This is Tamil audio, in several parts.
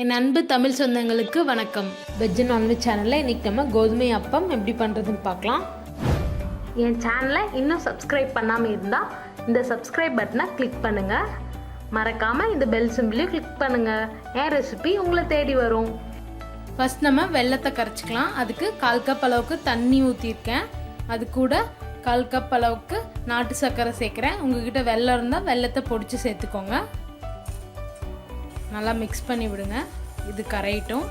என் அன்பு தமிழ் சொந்தங்களுக்கு வணக்கம். வெஜ் நான்வெஜ் சேனலில் இன்றைக்கி நம்ம கோதுமை அப்பம் எப்படி பண்ணுறதுன்னு பார்க்கலாம். என் சேனலை இன்னும் சப்ஸ்கிரைப் பண்ணாமல் இருந்தால் இந்த சப்ஸ்கிரைப் பட்டனை கிளிக் பண்ணுங்கள். மறக்காமல் இந்த பெல் சிம்பிளையும் கிளிக் பண்ணுங்கள். என் ரெசிபி உங்களை தேடி வரும். ஃபஸ்ட் நம்ம வெல்லத்தை கரைச்சிக்கலாம். அதுக்கு 1/4 கப் அளவுக்கு தண்ணி ஊற்றிருக்கேன். அது கூட 1/4 கப் அளவுக்கு நாட்டு சர்க்கரை சேர்க்குறேன். உங்கள்கிட்ட வெல்லம் இருந்தால் வெல்லத்தை பொடிச்சு சேர்த்துக்கோங்க. நல்லா மிக்ஸ் பண்ணி விடுங்க. இது கரையட்டும்.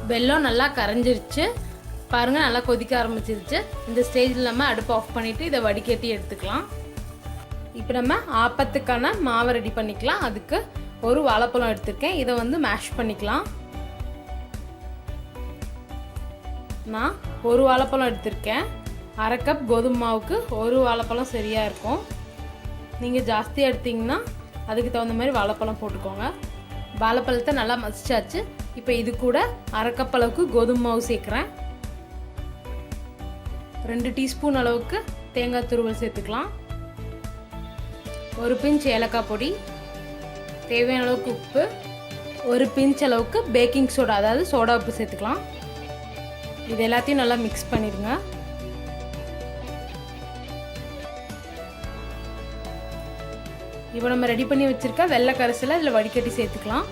வெல்லம் நல்லா கரைஞ்சிருச்சு பாருங்கள், நல்லா கொதிக்க ஆரம்பிச்சிருச்சு. இந்த ஸ்டேஜில் நம்ம அடுப்பு ஆஃப் பண்ணிவிட்டு இதை வடிகட்டி எடுத்துக்கலாம். இப்போ நம்ம ஆப்பத்துக்கான மாவை ரெடி பண்ணிக்கலாம். அதுக்கு ஒரு வாழைப்பழம் எடுத்துருக்கேன். இதை மேஷ் பண்ணிக்கலாம். நான் ஒரு வாழைப்பழம் எடுத்திருக்கேன். 1/2 கப் கோதுமை மாவுக்கு ஒரு வாழைப்பழம் சரியாக இருக்கும். நீங்கள் ஜாஸ்தியாக எடுத்திங்கன்னா அதுக்கு தகுந்த மாதிரி வாழைப்பழம் போட்டுக்கோங்க. வாழைப்பழத்தை நல்லா மசிச்சாச்சு. இப்போ இது கூட 1/2 கப் அளவுக்கு கோதுமை மாவு சேர்க்குறேன். 2 டீஸ்பூன் அளவுக்கு தேங்காய் துருவல் சேர்த்துக்கலாம். ஒரு பிஞ்ச் ஏலக்காய் பொடி, தேவையான அளவுக்கு உப்பு, ஒரு பிஞ்ச் அளவுக்கு பேக்கிங் சோடா அதாவது சோடா உப்பு சேர்த்துக்கலாம். இது எல்லாத்தையும் நல்லா மிக்ஸ் பண்ணிடுங்க. இப்போ நம்ம ரெடி பண்ணி வச்சுருக்க வெள்ளை கரைசலை இதில் வடிகட்டி சேர்த்துக்கலாம்.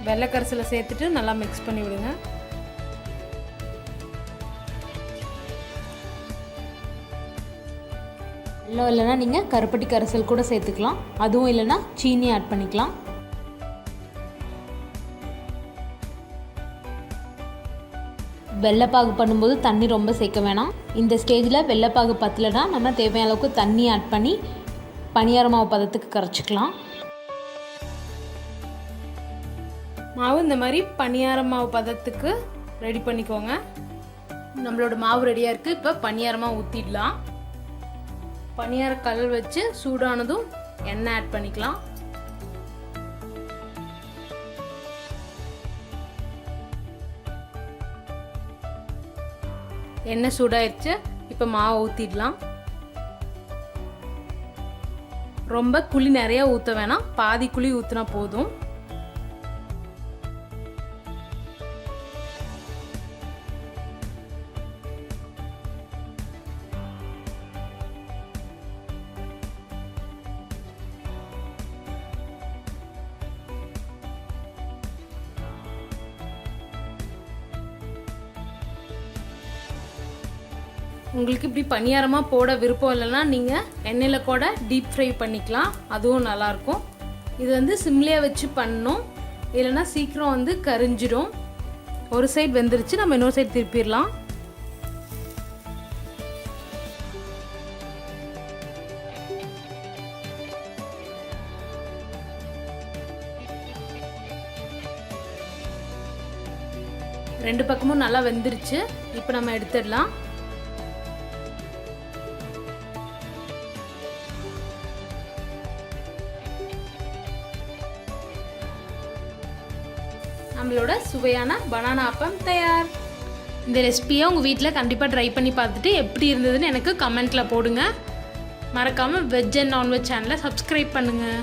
வெள்ளை கரைசலை சேர்த்துட்டு நல்லா மிக்ஸ் பண்ணி விடுங்க. வெல்லம் இல்லைன்னா நீங்கள் கருப்பட்டி கரைசல் கூட சேர்த்துக்கலாம். அதுவும் இல்லைன்னா சீனி ஆட் பண்ணிக்கலாம். வெள்ளைப்பாகு பண்ணும்போது தண்ணி ரொம்ப சேர்க்க வேணாம். இந்த ஸ்டேஜில் வெள்ளைப்பாகு பத்தலைன்னா நம்ம தேவையான அளவுக்கு தண்ணி ஆட் பண்ணி பணியார மாவு பதத்துக்கு கரைச்சிக்கலாம். மாவு இந்த மாதிரி பணியார மாவு பதத்துக்கு ரெடி பண்ணிக்கோங்க. நம்மளோட மாவு ரெடியாக இருக்குது. இப்போ பணியாரமாக ஊற்றிடலாம். பணியார கல் வச்சு சூடானதும் எண்ணெய் ஆட் பண்ணிக்கலாம். எண்ணெய் சூடாயிருச்சு. இப்போ மாவை ஊற்றிடலாம். ரொம்ப குழி நிறையா ஊற்ற வேணாம், பாதி குழி ஊற்றினா போதும். உங்களுக்கு இப்படி பணியாரமாக போட விருப்பம் இல்லைன்னா நீங்கள் எண்ணெயில் கூட டீப் ஃப்ரை பண்ணிக்கலாம். அதுவும் நல்லாயிருக்கும். இது சிம்லேயே வச்சு பண்ணணும், இல்லைன்னா சீக்கிரம் கரிஞ்சிடும். ஒரு சைடு வெந்துருச்சு, நம்ம இன்னொரு சைடு திருப்பிடலாம். ரெண்டு பக்கமும் நல்லா வெந்துருச்சு. இப்போ நம்ம எடுத்துடலாம். நம்மளோட சுவையான பனானா அப்பம் தயார். இந்த ரெசிபியை உங்கள் வீட்டில் கண்டிப்பாக ட்ரை பண்ணி பார்த்துட்டு எப்படி இருந்ததுன்னு எனக்கு கமெண்ட்டில் போடுங்க. மறக்காமல் வெஜ் அண்ட் நான்வெஜ் சேனலை சப்ஸ்கிரைப் பண்ணுங்கள்.